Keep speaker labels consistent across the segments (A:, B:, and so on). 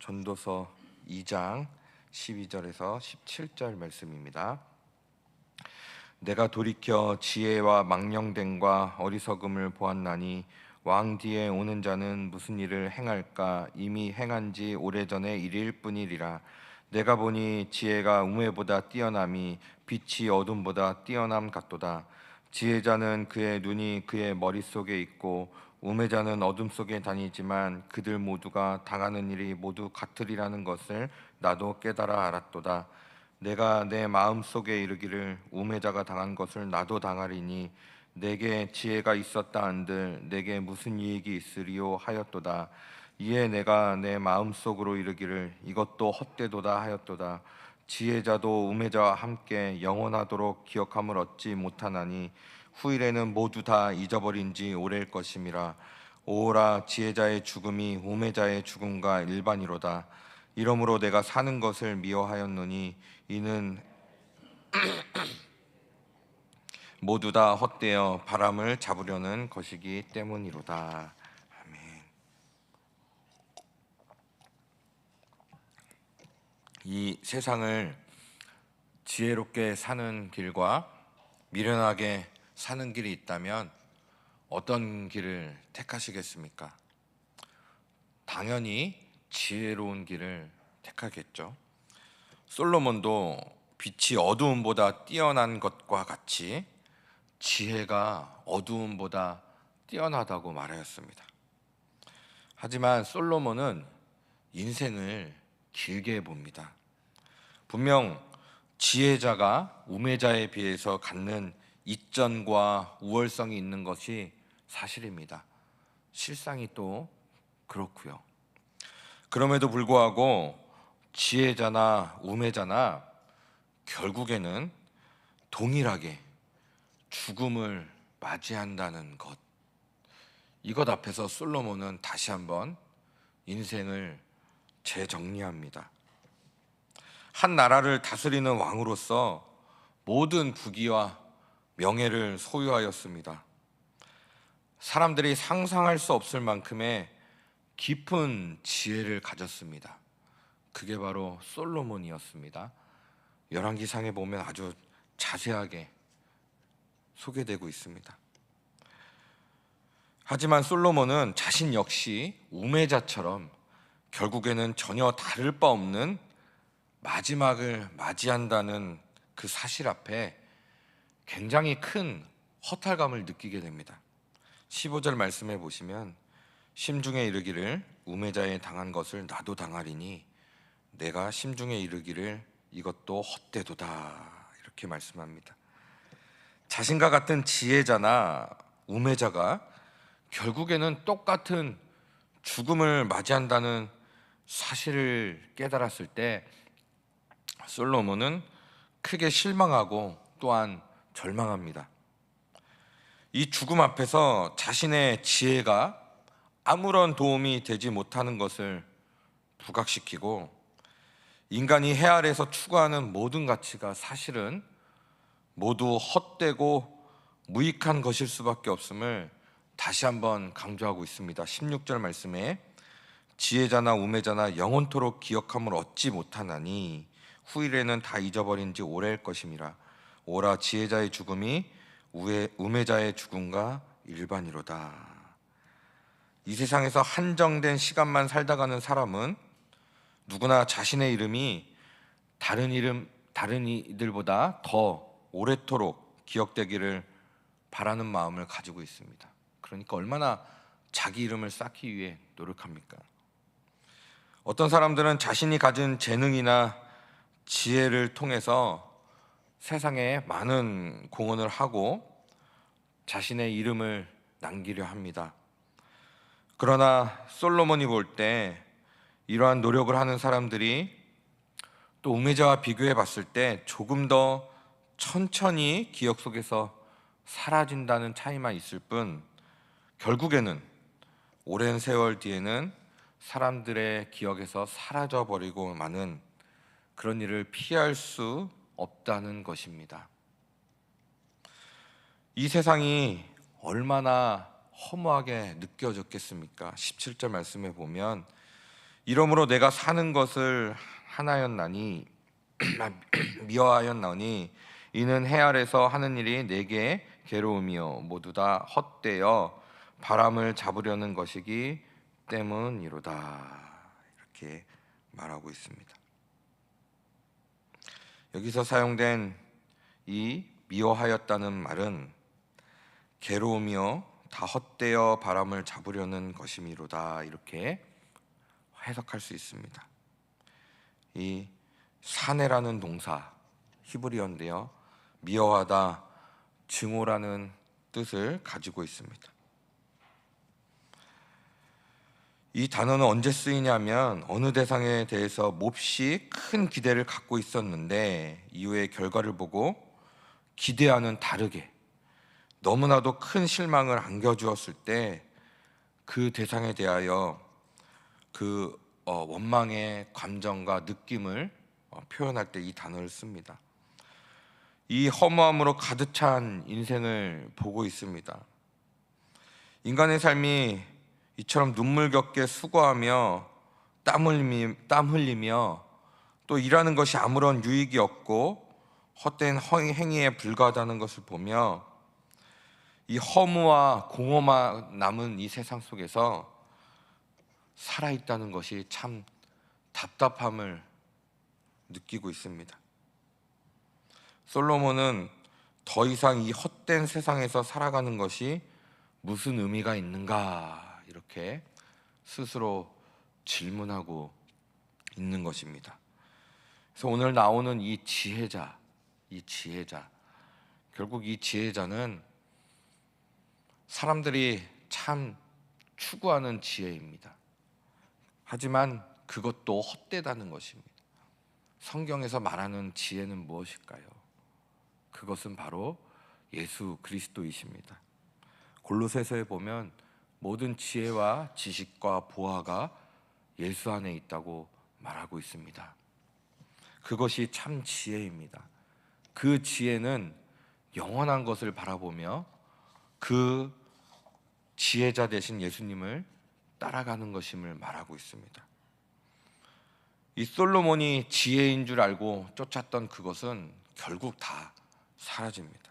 A: 전도서 2장 12절에서 17절 말씀입니다. 내가 돌이켜 지혜와 망령됨과 어리석음을 보았나니 왕 뒤에 오는 자는 무슨 일을 행할까? 이미 행한 지 오래전의 일일 뿐이리라. 내가 보니 지혜가 우매보다 뛰어남이 빛이 어둠보다 뛰어남 같도다. 지혜자는 그의 눈이 그의 머릿속에 있고 우매자는 어둠 속에 다니지만 그들 모두가 당하는 일이 모두 같으리라는 것을 나도 깨달아 알았도다. 내가 내 마음속에 이르기를 우매자가 당한 것을 나도 당하리니 내게 지혜가 있었다 한들 내게 무슨 이익이 있으리요 하였도다. 이에 내가 내 마음속으로 이르기를 이것도 헛되도다 하였도다. 지혜자도 우매자와 함께 영원하도록 기억함을 얻지 못하나니 후일에는 모두 다 잊어버린 지 오래일 것임이라. 오라 지혜자의 죽음이 우매자의 죽음과 일반이로다. 이러므로 내가 사는 것을 미워하였노니 이는 모두 다 헛되어 바람을 잡으려는 것이기 때문이로다. 아멘. 이 세상을 지혜롭게 사는 길과 미련하게 사는 길이 있다면 어떤 길을 택하시겠습니까? 당연히 지혜로운 길을 택하겠죠. 솔로몬도 빛이 어두움보다 뛰어난 것과 같이 지혜가 어두움보다 뛰어나다고 말하였습니다. 하지만 솔로몬은 인생을 길게 봅니다. 분명 지혜자가 우매자에 비해서 갖는 이점과 우월성이 있는 것이 사실입니다. 실상이 또 그렇고요. 그럼에도 불구하고 지혜자나 우매자나 결국에는 동일하게 죽음을 맞이한다는 것, 이것 앞에서 솔로몬은 다시 한번 인생을 재정리합니다. 한 나라를 다스리는 왕으로서 모든 부귀와 명예를 소유하였습니다. 사람들이 상상할 수 없을 만큼의 깊은 지혜를 가졌습니다. 그게 바로 솔로몬이었습니다. 열왕기상에 보면 아주 자세하게 소개되고 있습니다. 하지만 솔로몬은 자신 역시 우매자처럼 결국에는 전혀 다를 바 없는 마지막을 맞이한다는 그 사실 앞에 굉장히 큰 허탈감을 느끼게 됩니다. 15절 말씀해 보시면 심중에 이르기를 우매자에 당한 것을 나도 당하리니 내가 심중에 이르기를 이것도 헛되도다, 이렇게 말씀합니다. 자신과 같은 지혜자나 우매자가 결국에는 똑같은 죽음을 맞이한다는 사실을 깨달았을 때 솔로몬은 크게 실망하고 또한 절망합니다. 이 죽음 앞에서 자신의 지혜가 아무런 도움이 되지 못하는 것을 부각시키고 인간이 해 아래에서 추구하는 모든 가치가 사실은 모두 헛되고 무익한 것일 수밖에 없음을 다시 한번 강조하고 있습니다. 16절 말씀에 지혜자나 우매자나 영원토록 기억함을 얻지 못하나니 후일에는 다 잊어버린 지 오래일 것임이라. 오라 지혜자의 죽음이 우매자의 죽음과 일반이로다. 이 세상에서 한정된 시간만 살다가는 사람은 누구나 자신의 이름이 다른 이들보다 더 오래도록 기억되기를 바라는 마음을 가지고 있습니다. 그러니까 얼마나 자기 이름을 쌓기 위해 노력합니까? 어떤 사람들은 자신이 가진 재능이나 지혜를 통해서 세상에 많은 공헌을 하고 자신의 이름을 남기려 합니다. 그러나 솔로몬이 볼 때 이러한 노력을 하는 사람들이 또 우매자와 비교해 봤을 때 조금 더 천천히 기억 속에서 사라진다는 차이만 있을 뿐 결국에는 오랜 세월 뒤에는 사람들의 기억에서 사라져버리고 마는 그런 일을 피할 수 없다는 것입니다. 이 세상이 얼마나 허무하게 느껴졌겠습니까? 17절 말씀에 보면 이러므로 내가 사는 것을 하나였나니 미워하였나니 이는 해 아래서 하는 일이 내게 괴로움이요 모두 다 헛되어 바람을 잡으려는 것이기 때문이로다. 이렇게 말하고 있습니다. 여기서 사용된 이 미워하였다는 말은 괴로움이요 다 헛되어 바람을 잡으려는 것이미로다, 이렇게 해석할 수 있습니다. 이 사내라는 동사 히브리어인데요, 미워하다, 증오라는 뜻을 가지고 있습니다. 이 단어는 언제 쓰이냐면 어느 대상에 대해서 몹시 큰 기대를 갖고 있었는데 이후의 결과를 보고 기대와는 다르게 너무나도 큰 실망을 안겨주었을 때 그 대상에 대하여 그 원망의 감정과 느낌을 표현할 때 이 단어를 씁니다. 이 허무함으로 가득 찬 인생을 보고 있습니다. 인간의 삶이 이처럼 눈물겹게 수고하며 땀 흘리며 또 일하는 것이 아무런 유익이 없고 헛된 행위에 불과하다는 것을 보며 이 허무와 공허만 남은 이 세상 속에서 살아있다는 것이 참 답답함을 느끼고 있습니다. 솔로몬은 더 이상 이 헛된 세상에서 살아가는 것이 무슨 의미가 있는가, 이렇게 스스로 질문하고 있는 것입니다. 그래서 오늘 나오는 이 지혜자, 결국 이 지혜자는 사람들이 참 추구하는 지혜입니다. 하지만 그것도 헛되다는 것입니다. 성경에서 말하는 지혜는 무엇일까요? 그것은 바로 예수 그리스도이십니다. 골로새서에 보면 모든 지혜와 지식과 보화가 예수 안에 있다고 말하고 있습니다. 그것이 참 지혜입니다. 그 지혜는 영원한 것을 바라보며 그 지혜자 되신 예수님을 따라가는 것임을 말하고 있습니다. 이 솔로몬이 지혜인 줄 알고 쫓았던 그것은 결국 다 사라집니다.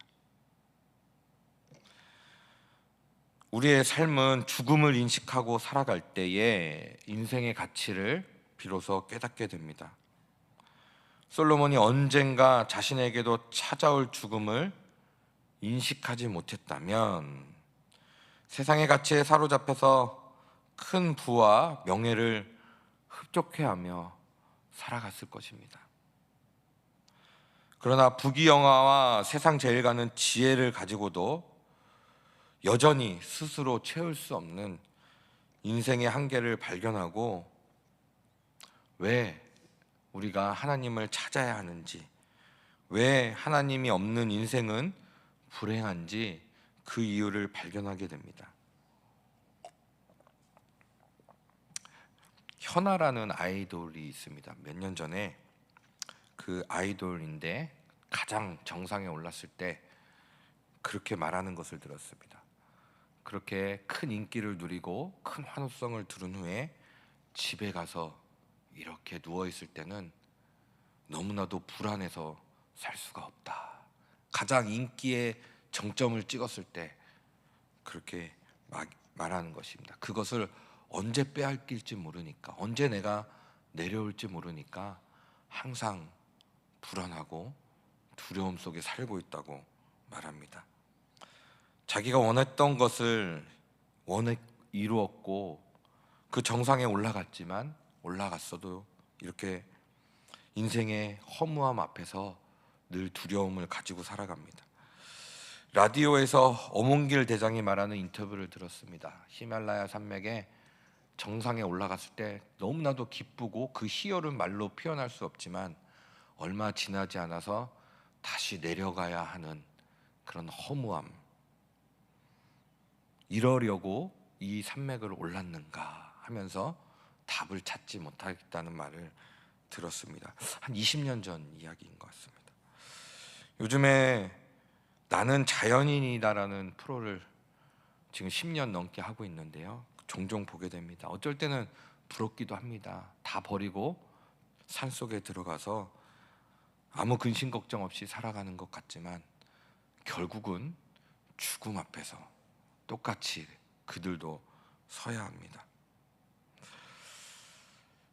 A: 우리의 삶은 죽음을 인식하고 살아갈 때에 인생의 가치를 비로소 깨닫게 됩니다. 솔로몬이 언젠가 자신에게도 찾아올 죽음을 인식하지 못했다면 세상의 가치에 사로잡혀서 큰 부와 명예를 흡족해하며 살아갔을 것입니다. 그러나 부귀영화와 세상 제일가는 지혜를 가지고도 여전히 스스로 채울 수 없는 인생의 한계를 발견하고 왜 우리가 하나님을 찾아야 하는지, 왜 하나님이 없는 인생은 불행한지 그 이유를 발견하게 됩니다. 현아라는 아이돌이 있습니다. 몇 년 전에 그 아이돌인데 가장 정상에 올랐을 때 그렇게 말하는 것을 들었습니다. 그렇게 큰 인기를 누리고 큰 환호성을 들은 후에 집에 가서 이렇게 누워있을 때는 너무나도 불안해서 살 수가 없다. 가장 인기의 정점을 찍었을 때 그렇게 말하는 것입니다. 그것을 언제 빼앗길지 모르니까, 언제 내가 내려올지 모르니까 항상 불안하고 두려움 속에 살고 있다고 말합니다. 자기가 원했던 것을 이루었고 그 정상에 올라갔어도 이렇게 인생의 허무함 앞에서 늘 두려움을 가지고 살아갑니다. 라디오에서 어몽길 대장이 말하는 인터뷰를 들었습니다. 히말라야 산맥에 정상에 올라갔을 때 너무나도 기쁘고 그 희열은 말로 표현할 수 없지만 얼마 지나지 않아서 다시 내려가야 하는 그런 허무함, 이러려고 이 산맥을 올랐는가 하면서 답을 찾지 못하겠다는 말을 들었습니다. 한 20년 전 이야기인 것 같습니다. 요즘에 나는 자연인이다라는 프로를 지금 10년 넘게 하고 있는데요, 종종 보게 됩니다. 어쩔 때는 부럽기도 합니다. 다 버리고 산속에 들어가서 아무 근심 걱정 없이 살아가는 것 같지만 결국은 죽음 앞에서 똑같이 그들도 서야 합니다.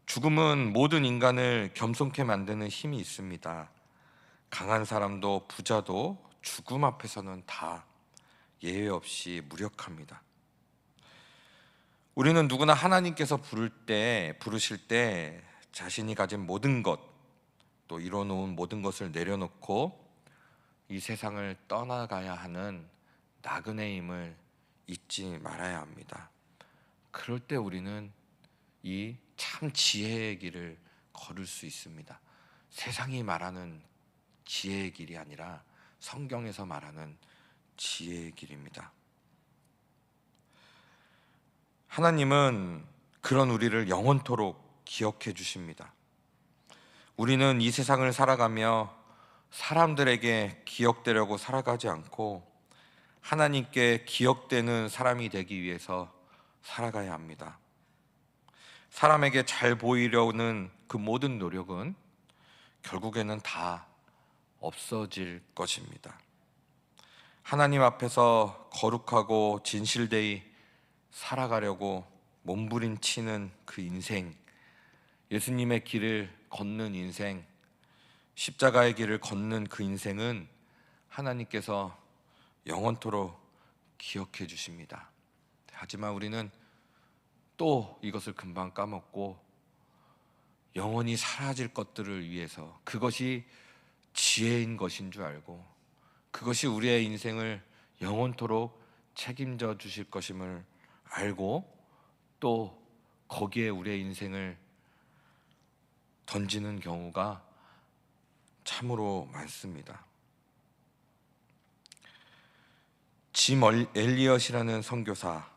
A: 죽음은 모든 인간을 겸손케 만드는 힘이 있습니다. 강한 사람도 부자도 죽음 앞에서는 다 예외 없이 무력합니다. 우리는 누구나 하나님께서 부르실 때 자신이 가진 모든 것, 또 이뤄놓은 모든 것을 내려놓고 이 세상을 떠나가야 하는 나그네임을 잊지 말아야 합니다. 그럴 때 우리는 이 참 지혜의 길을 걸을 수 있습니다. 세상이 말하는 지혜의 길이 아니라 성경에서 말하는 지혜의 길입니다. 하나님은 그런 우리를 영원토록 기억해 주십니다. 우리는 이 세상을 살아가며 사람들에게 기억되려고 살아가지 않고 하나님께 기억되는 사람이 되기 위해서 살아가야 합니다. 사람에게 잘 보이려는 그 모든 노력은 결국에는 다 없어질 것입니다. 하나님 앞에서 거룩하고 진실되이 살아가려고 몸부림치는 그 인생, 예수님의 길을 걷는 인생, 십자가의 길을 걷는 그 인생은 하나님께서 영원토록 기억해 주십니다. 하지만 우리는 또 이것을 금방 까먹고 영원히 사라질 것들을 위해서, 그것이 지혜인 것인 줄 알고 그것이 우리의 인생을 영원토록 책임져 주실 것임을 알고 또 거기에 우리의 인생을 던지는 경우가 참으로 많습니다. 짐 엘리엇이라는 선교사,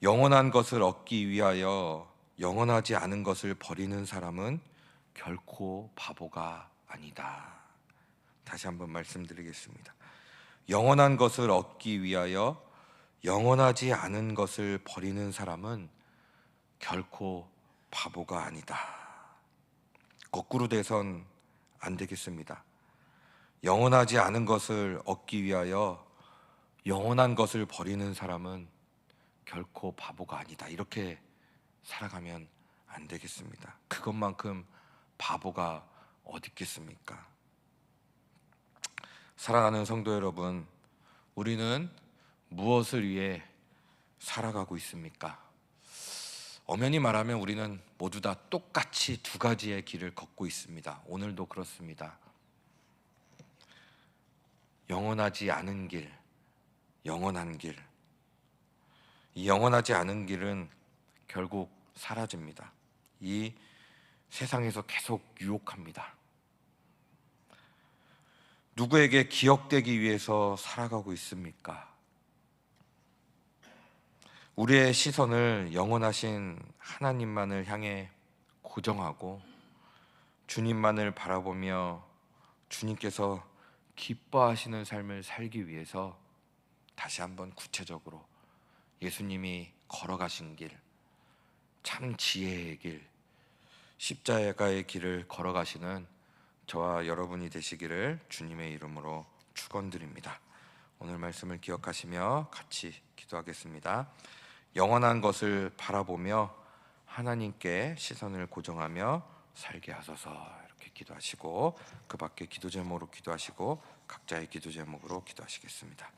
A: 영원한 것을 얻기 위하여 영원하지 않은 것을 버리는 사람은 결코 바보가 아니다. 다시 한번 말씀드리겠습니다. 영원한 것을 얻기 위하여 영원하지 않은 것을 버리는 사람은 결코 바보가 아니다. 거꾸로 돼선 안 되겠습니다. 영원하지 않은 것을 얻기 위하여 영원한 것을 버리는 사람은 결코 바보가 아니다. 이렇게 살아가면 안 되겠습니다. 그것만큼 바보가 어디 있겠습니까? 사랑하는 성도 여러분, 우리는 무엇을 위해 살아가고 있습니까? 엄연히 말하면 우리는 모두 다 똑같이 두 가지의 길을 걷고 있습니다. 오늘도 그렇습니다. 영원하지 않은 길, 영원한 길. 이 영원하지 않은 길은 결국 사라집니다. 이 세상에서 계속 유혹합니다. 누구에게 기억되기 위해서 살아가고 있습니까? 우리의 시선을 영원하신 하나님만을 향해 고정하고 주님만을 바라보며 주님께서 기뻐하시는 삶을 살기 위해서 다시 한번 구체적으로 예수님이 걸어가신 길, 참 지혜의 길, 십자가의 길을 걸어가시는 저와 여러분이 되시기를 주님의 이름으로 축원드립니다. 오늘 말씀을 기억하시며 같이 기도하겠습니다. 영원한 것을 바라보며 하나님께 시선을 고정하며 살게 하소서. 이렇게 기도하시고 그 밖에 기도 제목으로 기도하시고 각자의 기도 제목으로 기도하시겠습니다.